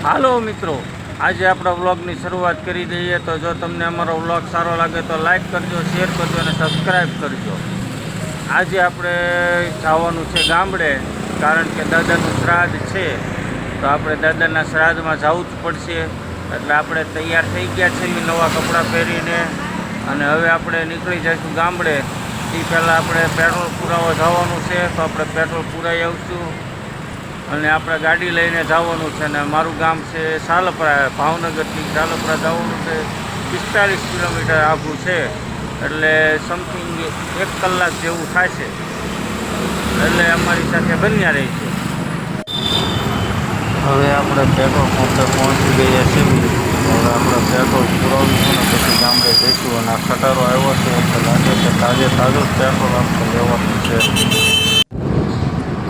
હાલો મિત્રો, આજે આપણા વ્લોગની શરૂઆત કરી દઈએ. તો જો તમને અમારો વ્લોગ સારો લાગે તો લાઈક કરજો, શેર કરજો અને સબસ્ક્રાઈબ કરજો. આજે આપણે જવાનું છે ગામડે, કારણ કે દાદાનું શ્રાદ્ધ છે. તો આપણે દાદાના શ્રાદ્ધમાં જવું જ પડશે. એટલે આપણે તૈયાર થઈ ગયા છીએ નવા કપડાં પહેરીને, અને હવે આપણે નીકળી જઈશું ગામડે. એ પહેલાં આપણે પેટ્રોલ પુરાવા જવાનું છે, તો આપણે પેટ્રોલ પુરાવી આવશું અને આપણે ગાડી લઈને જવાનું છે. અને મારું ગામ છે સાલપરા, ભાવનગરથી સાલપરા જવાનું છે. 45 કિલોમીટર આઘું છે, એટલે સમથિંગ 1 કલાક જેવું થશે. એટલે અમારી સાથે બન્યા રહી છે. હવે આપણે પેટ્રોલ પંપે પહોંચી ગયા છીએ. હવે આપણે પેટ્રોલ પુરાવીશું ને પછી ગામડે જઈશું. અને આ ખટારો આવ્યો છે એટલે લાગે છે તાજું પેટ્રોલ આપણે લેવાનું છે.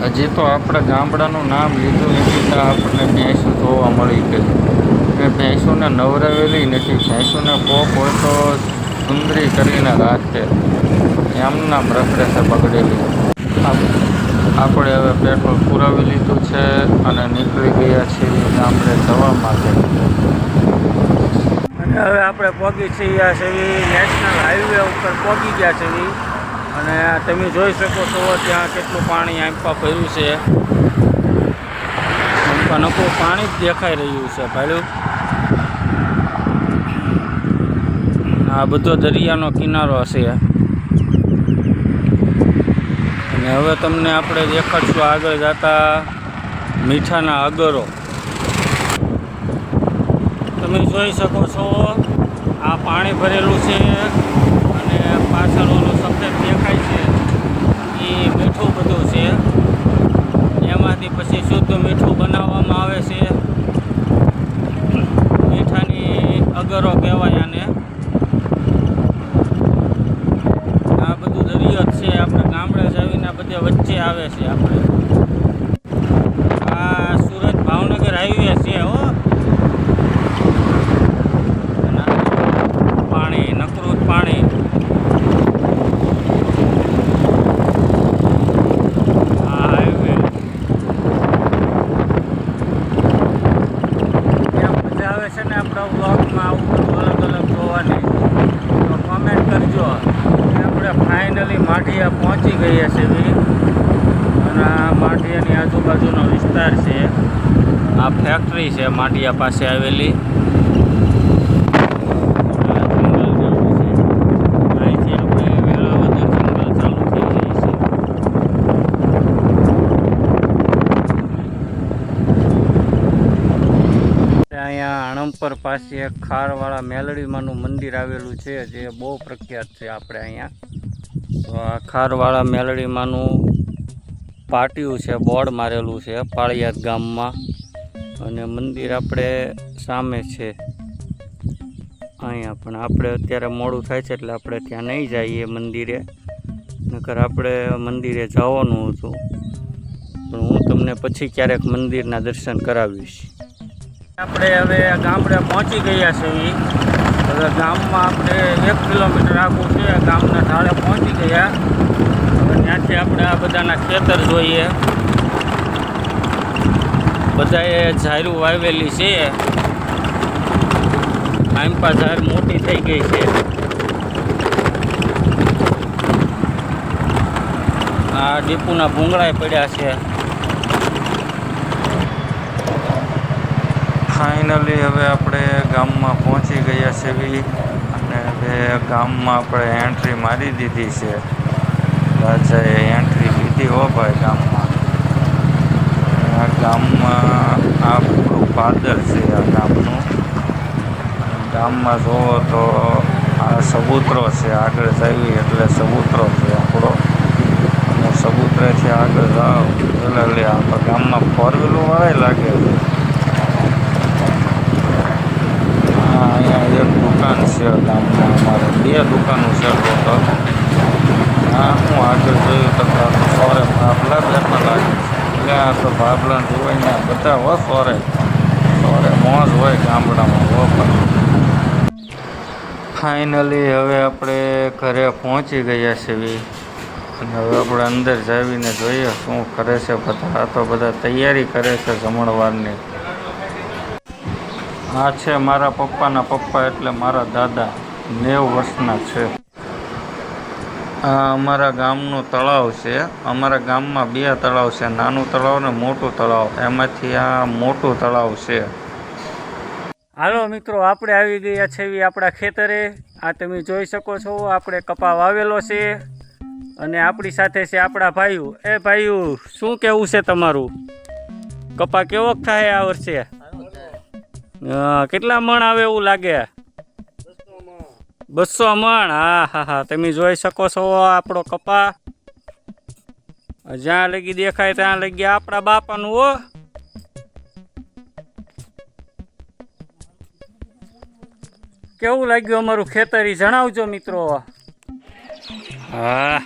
હજી તો આપણે ગામડાનું નામ લીધું નથી તો આપણને ભેંસો જોવા મળી ગઈ. એ ભેંસોને નવરાવેલી નથી. ભેંસોને કોક હોય તો સુંદરી કરીને રાખે, એમ નામ રખડે છે બગડેલી. આપણે હવે પેટ્રોલ પુરાવી લીધું છે અને નીકળી ગયા છીએ ગામડે જવા માટે. અને હવે આપણે પહોંચી છીએ નેશનલ હાઈવે ઉપર પહોંચી ગયા છીએ. અને તમે જોઈ શકો છો ત્યાં કેટલું પાણી આંપા ભર્યું છે. આંપા નકું પાણી જ દેખાઈ રહ્યું છે ભાઈ. આ બધો દરિયાનો કિનારો હશે. અને હવે તમને આપણે દેખાડશું આગળ જતા મીઠાના અગરો. તમે જોઈ શકો છો આ પાણી ભરેલું છે, અને પાછળ ઓલું સફેદ દેખાય છે એ મીઠું બધું છે. એમાંથી પછી શુદ્ધ મીઠું બનાવવામાં આવે છે. મીઠાની અગરો કહેવાય આને. આ બધું દરિયો જ છે. આપણે ગામડે જવીને બધે વચ્ચે આવે છે. આપણે આ સુરત ભાવનગર હાઈવે છે હો. પાણી નકરું પાણી. આ હાઈવે ત્યાં મજા આવે છે ને આપણા વ્લોગમાં આવું બધું અલગ અલગ જોવાની. તો કોમેન્ટ કરજો. આપણે ફાઇનલી માઢિયા પહોંચી ગયા છીએ. અને આ માઢિયાની આજુબાજુનો વિસ્તાર છે. આ ફેક્ટરી છે માઢિયા પાસે આવેલી. અહીંયા હણમપર પાસે એક ખારવાળા મેલડીમાંનું મંદિર આવેલું છે, જે બહુ પ્રખ્યાત છે આપણે અહીંયા. તો આ ખારવાળા મેલડીમાંનું પાટિયું છે, બોર્ડ મારેલું છે પાળિયાદ ગામમાં. અને મંદિર આપણે સામે છે અહીંયા. પણ આપણે અત્યારે મોડું થાય છે એટલે આપણે ત્યાં નહીં જઈએ મંદિરે, નકર આપણે મંદિરે જવાનું હતું. પણ હું તમને પછી ક્યારેક મંદિરના દર્શન કરાવીશ. આપણે હવે ગામડે પહોંચી ગયા છીએ. હવે ગામમાં આપણે 1 કિલોમીટર આખું છે. ગામના ઢાળે પહોંચી ગયા. હવે ત્યાંથી આપણે આ બધાના ખેતર જોઈએ. બધાએ ઝાયરું વાવેલી છે. આંપા ઝાર મોટી થઈ ગઈ છે. આ ડીપુના ભૂંગળાય પડ્યા છે. ફાઇનલી હવે આપણે ગામમાં પહોંચી ગયા છીએ. અને હવે ગામમાં આપણે એન્ટ્રી મારી દીધી છે. રાજાએ એન્ટ્રી લીધી હો ભાઈ ગામમાં. આ ગામમાં આ પાદર છે આ ગામનું. ગામમાં જુઓ તો આ સબૂતરો છે. આગળ જઈએ એટલે સબૂતરો છે આપણો. અને સબૂતરેથી આગળ જાઓ એટલે આપણા ગામમાં 4 વ્હીલર વાળા લાગે છે. અહીંયા એક દુકાન છે ગામમાં. અમારે 2 દુકાનો છે ટોટલ. હા, હું આગળ જોયું તો સોરે ભાભલા બેઠા લાગે છે. એટલે આ તો ભાભલા જોવાય ને બધા હો સોરે મોજ હોય ગામડામાં હો. પણ ફાઇનલી હવે આપણે ઘરે પહોંચી ગયા છીએ. અને હવે આપણે અંદર જાવીને જોઈએ શું કરે છે બધા. આ તો બધા તૈયારી કરે છે જમણવારની. આ છે મારા પપ્પાના પપ્પા એટલે મારા દાદા 90 વર્ષના છે. આ અમારા ગામનું તળાવ છે. અમારા ગામમાં 2 તળાવ છે, નાનું તળાવ ને મોટું તળાવ. એમાંથી આ મોટું તળાવ છે. હાલો મિત્રો, આપણે આવી ગયા છે આપણા ખેતરે. આ તમે જોઈ શકો છો, આપણે કપા વાવેલો છે અને આપણી સાથે છે આપણા ભાઈઓ. એ ભાઈઓ, શું કેવું છે તમારું? કપા કેવો થાય આ વર્ષે? કેટલા મણ આવે એવું લાગે? 200 મણ. હા હા હા, તમે જોઈ શકો છો આપણો કપા. જ્યાં લગી દેખાય ત્યાં લગી આપણા બાપાનું. હો, કેવું લાગ્યું અમારું ખેતર ઈ જણાવજો મિત્રો. હા,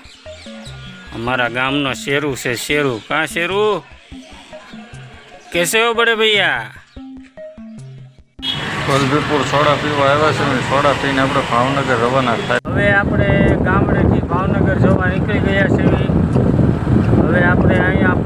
અમારા ગામનો શેરું છે. શેરું કાં શેરું કેસે હો બડે ભૈયા? વલભીપુર સોડા પીવા આવ્યા છે ને સોડા પીને આપણે ભાવનગર રવાના થાય. હવે આપણે ગામડેથી ભાવનગર જવા નીકળી ગયા છે. હવે આપણે અહીંયા